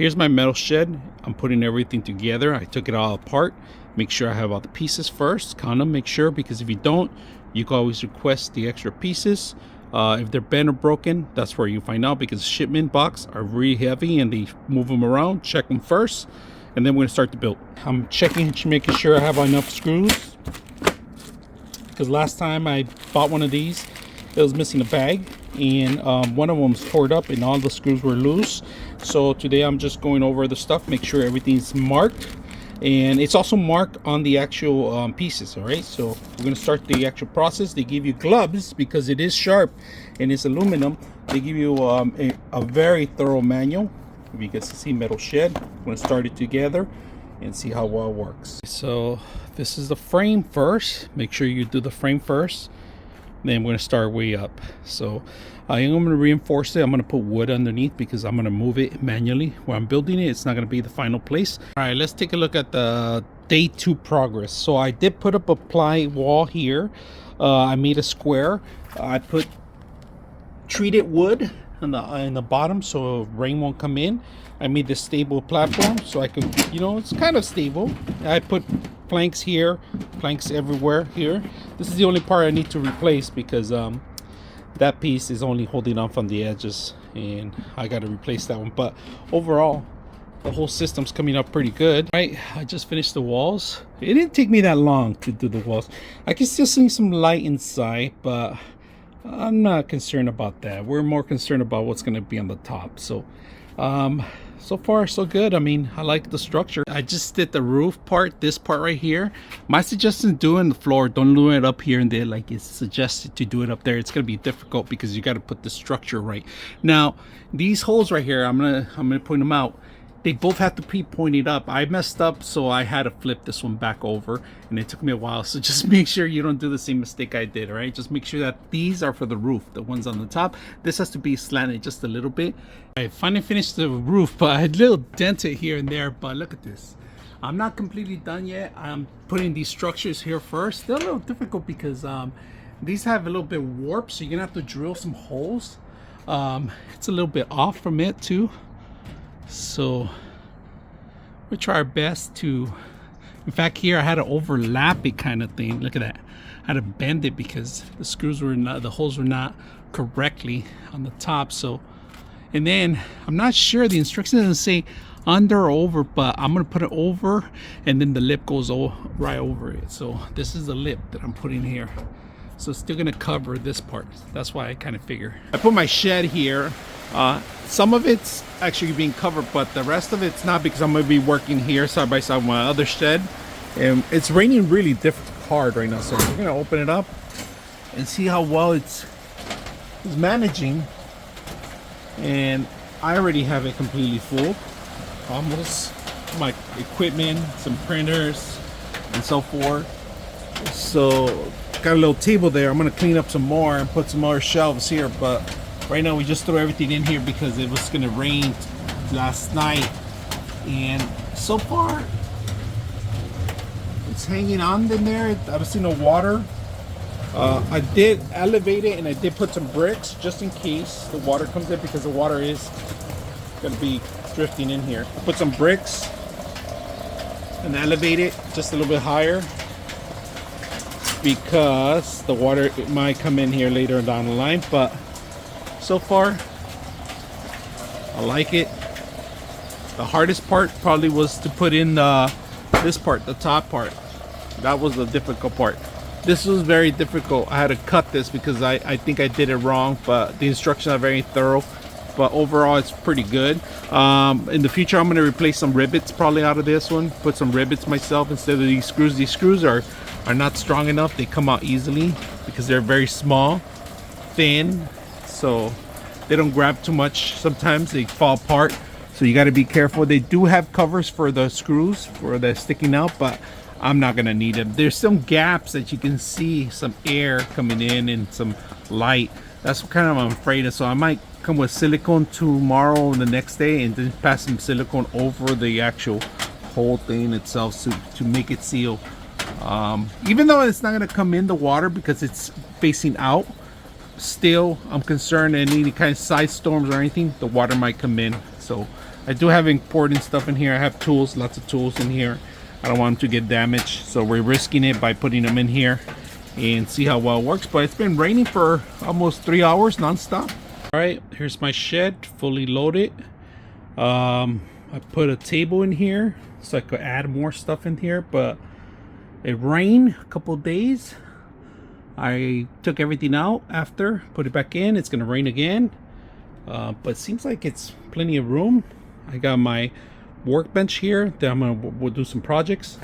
Here's my metal shed. I'm putting everything together. I took it all apart. Make sure I have all the pieces first. Count them, make sure, because if you don't, you can always request the extra pieces. If they're bent or broken, that's where you find out, because shipment box are really heavy and they move them around. Check them first, and then we're gonna start the build. I'm checking, making sure I have enough screws, because last time I bought one of these, it was missing a bag, and one of them was tore up and all the screws were loose. So today I'm just going over the stuff, make sure everything's marked, and it's also marked on the actual pieces. All right, so we're going to start the actual process. They give you gloves because it is sharp and it's aluminum. They give you a very thorough manual. If you can see metal shed, we're going to start it together and see how well it works. So this is the frame first. Make sure you do the frame first, then we're going to start way up. So I am going to reinforce it. I'm going to put wood underneath because I'm going to move it manually where I'm building it. It's not going to be the final place. All right, let's take a look at the day 2 progress. So I did put up a ply wall here. I made a square. I put treated wood in the bottom so rain won't come in. I made this stable platform so I can, it's kind of stable. I put planks here, planks everywhere here. This is the only part I need to replace because that piece is only holding on from the edges, and I got to replace that one. But overall, the whole system's coming up pretty good. Right, I just finished the walls. It didn't take me that long to do the walls. I can still see some light inside, but I'm not concerned about that. We're more concerned about what's going to be on the top. So so far so good. I mean, I like the structure. I just did the roof part, this part right here. My suggestion is doing the floor. Don't do it up here and there like it's suggested to do it up there. It's going to be difficult because you got to put the structure right. Now these holes right here, I'm gonna point them out. They both have to be pointed up. I messed up, so I had to flip this one back over, and it took me a while. So just make sure you don't do the same mistake I did. All right, just make sure that these are for the roof, the ones on the top. This has to be slanted just a little bit. I finally finished the roof, but I had a little dented here and there. But look at this. I'm not completely done yet. I'm putting these structures here first. They're a little difficult because these have a little bit warped, so you're gonna have to drill some holes. It's a little bit off from it too. So we try our best to, in fact, here I had to overlap it kind of thing. Look at that. I had to bend it because the screws were not, the holes were not correctly on the top. So, and then I'm not sure, the instructions doesn't say under or over, but I'm gonna put it over, and then the lip goes right over it. So this is the lip that I'm putting here. So it's still gonna cover this part. That's why I kind of figure. I put my shed here. Some of it's actually being covered, but the rest of it's not, because I'm gonna be working here side by side with my other shed, and it's raining really hard right now. So we're gonna open it up and see how well it's managing. And I already have it completely full, almost. My equipment, some printers, and so forth. So got a little table there. I'm gonna clean up some more and put some more shelves here, but right now we just threw everything in here because it was gonna rain last night, and so far it's hanging on in there. I don't see no water. I did elevate it, and I did put some bricks just in case the water comes in, because the water is gonna be drifting in here. I put some bricks and elevate it just a little bit higher, because the water, it might come in here later down the line. But so far I like it. The hardest part probably was to put in this part, the top part. That was the difficult part. This was very difficult. I had to cut this because I think I did it wrong, but the instructions are very thorough. But overall it's pretty good. In the future I'm going to replace some rivets probably out of this one, put some rivets myself instead of these screws. These screws are not strong enough. They come out easily because they're very small, thin, so they don't grab too much. Sometimes they fall apart, so you got to be careful. They do have covers for the screws for the sticking out, but I'm not gonna need them. There's some gaps that you can see some air coming in and some light. That's what kind of I'm afraid of. So I might come with silicone tomorrow and the next day, and then pass some silicone over the actual whole thing itself to make it seal. Even though it's not going to come in the water because it's facing out, still I'm concerned any kind of side storms or anything, the water might come in. So I I do have important stuff in here. I have tools, lots of tools in here. I don't want them to get damaged, so we're risking it by putting them in here and see how well it works. But it's been raining for almost 3 hours non-stop. All right, here's my shed, fully loaded. I put a table in here so I could add more stuff in here, but it rained a couple days. I took everything out after, put it back in. It's gonna rain again, but it seems like it's plenty of room. I got my workbench here that we'll do some projects.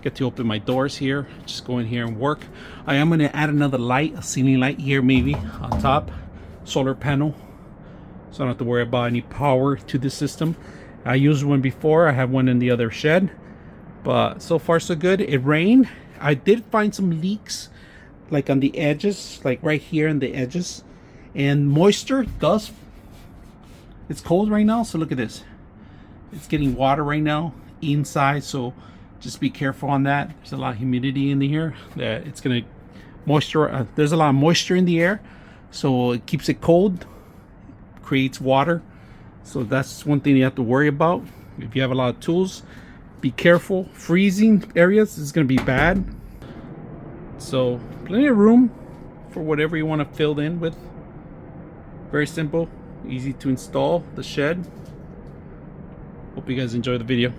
Get to open my doors here, just go in here and work. I am gonna add another light, a ceiling light here maybe on top, solar panel, so I don't have to worry about any power to the system. I used one before. I have one in the other shed, but so far so good. It rained. I did find some leaks like on the edges, like right here in the edges, and moisture does. It's cold right now, so look at this. It's getting water right now inside, so just be careful on that. There's a lot of humidity in the here that it's gonna moisture. There's a lot of moisture in the air, so it keeps it cold, creates water. So that's one thing you have to worry about. If you have a lot of tools, be careful. Freezing areas is gonna be bad. So plenty of room for whatever you want to fill in with. Very simple, easy to install the shed. Hope you guys enjoy the video.